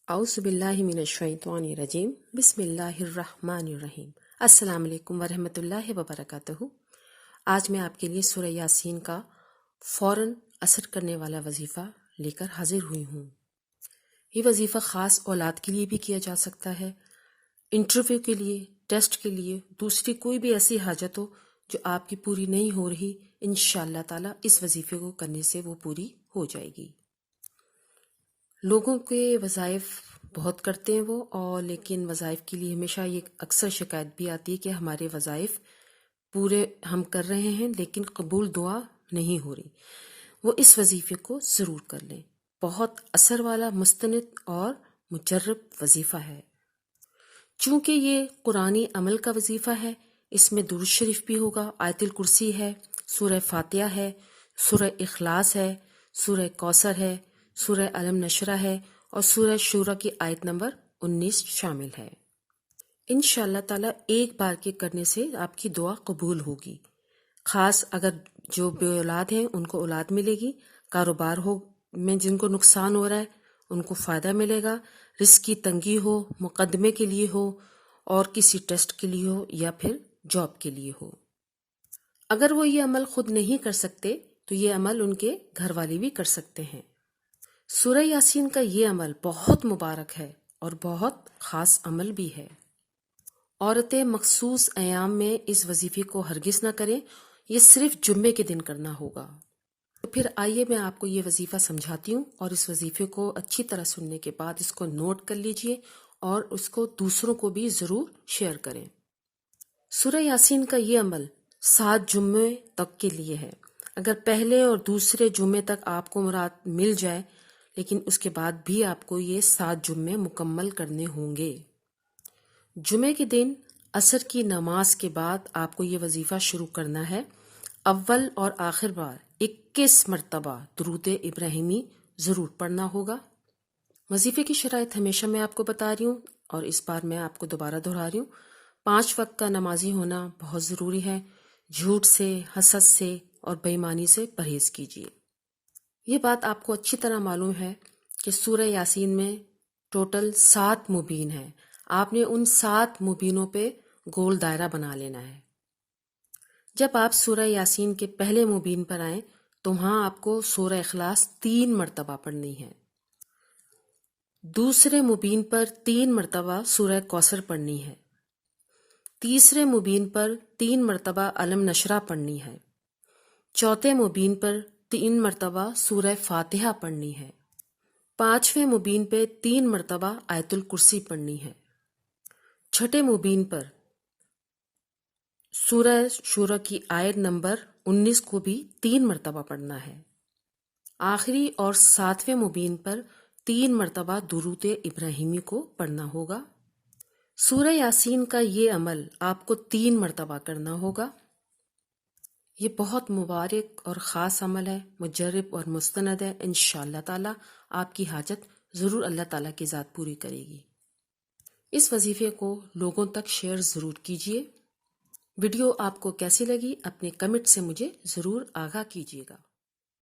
اعوذ باللہ من الشیطان الرجیم بسم اللہ الرحمن الرحیم۔ السلام علیکم ورحمۃ اللہ وبرکاتہ۔ آج میں آپ کے لیے سورہ یاسین کا فوراً اثر کرنے والا وظیفہ لے کر حاضر ہوئی ہوں۔ یہ وظیفہ خاص اولاد کے لیے بھی کیا جا سکتا ہے، انٹرویو کے لیے، ٹیسٹ کے لیے، دوسری کوئی بھی ایسی حاجت ہو جو آپ کی پوری نہیں ہو رہی، انشاءاللہ تعالیٰ اس وظیفے کو کرنے سے وہ پوری ہو جائے گی۔ لوگوں کے وظائف بہت کرتے ہیں وہ، اور لیکن وظائف کے لیے ہمیشہ یہ اکثر شکایت بھی آتی ہے کہ ہمارے وظائف پورے ہم کر رہے ہیں لیکن قبول دعا نہیں ہو رہی۔ وہ اس وظیفے کو ضرور کر لیں، بہت اثر والا، مستند اور مجرب وظیفہ ہے۔ چونکہ یہ قرآنی عمل کا وظیفہ ہے، اس میں درود شریف بھی ہوگا، آیت الکرسی ہے، سورہ فاتحہ ہے، سورہ اخلاص ہے، سورہ کوثر ہے، سورہ علم نشرہ ہے اور سورہ شورى کی آیت نمبر 19 شامل ہے۔ انشاءاللہ تعالیٰ ایک بار کے کرنے سے آپ کی دعا قبول ہوگی۔ خاص اگر جو بے اولاد ہیں ان کو اولاد ملے گی، کاروبار ہو میں جن کو نقصان ہو رہا ہے ان کو فائدہ ملے گا، رزق کی تنگی ہو، مقدمے کے لیے ہو اور کسی ٹیسٹ کے لیے ہو یا پھر جاب کے لیے ہو۔ اگر وہ یہ عمل خود نہیں کر سکتے تو یہ عمل ان کے گھر والے بھی کر سکتے ہیں۔ سورہ یاسین کا یہ عمل بہت مبارک ہے اور بہت خاص عمل بھی ہے۔ عورتیں مخصوص ایام میں اس وظیفے کو ہرگز نہ کریں، یہ صرف جمعے کے دن کرنا ہوگا۔ تو پھر آئیے میں آپ کو یہ وظیفہ سمجھاتی ہوں، اور اس وظیفے کو اچھی طرح سننے کے بعد اس کو نوٹ کر لیجئے اور اس کو دوسروں کو بھی ضرور شیئر کریں۔ سورہ یاسین کا یہ عمل 7 جمعے تک کے لیے ہے۔ اگر پہلے اور دوسرے جمعے تک آپ کو مراد مل جائے لیکن اس کے بعد بھی آپ کو یہ 7 جمعے مکمل کرنے ہوں گے۔ جمعے کے دن عصر کی نماز کے بعد آپ کو یہ وظیفہ شروع کرنا ہے۔ اول اور آخر بار 21 مرتبہ درود ابراہیمی ضرور پڑھنا ہوگا۔ وظیفے کی شرائط ہمیشہ میں آپ کو بتا رہی ہوں اور اس بار میں آپ کو دوبارہ دہرا رہی ہوں۔ 5 وقت کا نمازی ہونا بہت ضروری ہے۔ جھوٹ سے، حسد سے اور بے ایمانی سے پرہیز کیجیے۔ یہ بات آپ کو اچھی طرح معلوم ہے کہ سورہ یاسین میں ٹوٹل 7 مبین ہیں۔ آپ نے ان 7 مبینوں پہ گول دائرہ بنا لینا ہے۔ جب آپ سورہ یاسین کے پہلے مبین پر آئیں تو وہاں آپ کو سورہ اخلاص 3 مرتبہ پڑھنی ہے۔ دوسرے مبین پر 3 مرتبہ سورہ کوثر پڑھنی ہے۔ تیسرے مبین پر 3 مرتبہ علم نشرہ پڑھنی ہے۔ چوتھے مبین پر 3 مرتبہ سورہ فاتحہ پڑھنی ہے۔ 5ویں مبین پہ 3 مرتبہ آیت الکرسی پڑھنی ہے۔ چھٹے مبین پر سورہ شورى کی آیت نمبر 19 کو بھی 3 مرتبہ پڑھنا ہے۔ آخری اور 7ویں مبین پر 3 مرتبہ درود ابراہیمی کو پڑھنا ہوگا۔ سورہ یاسین کا یہ عمل آپ کو 3 مرتبہ کرنا ہوگا۔ یہ بہت مبارک اور خاص عمل ہے، مجرب اور مستند ہے۔ انشاءاللہ تعالیٰ آپ کی حاجت ضرور اللہ تعالیٰ کی ذات پوری کرے گی۔ اس وظیفے کو لوگوں تک شیئر ضرور کیجیے۔ ویڈیو آپ کو کیسی لگی اپنے کمنٹ سے مجھے ضرور آگاہ کیجیے گا۔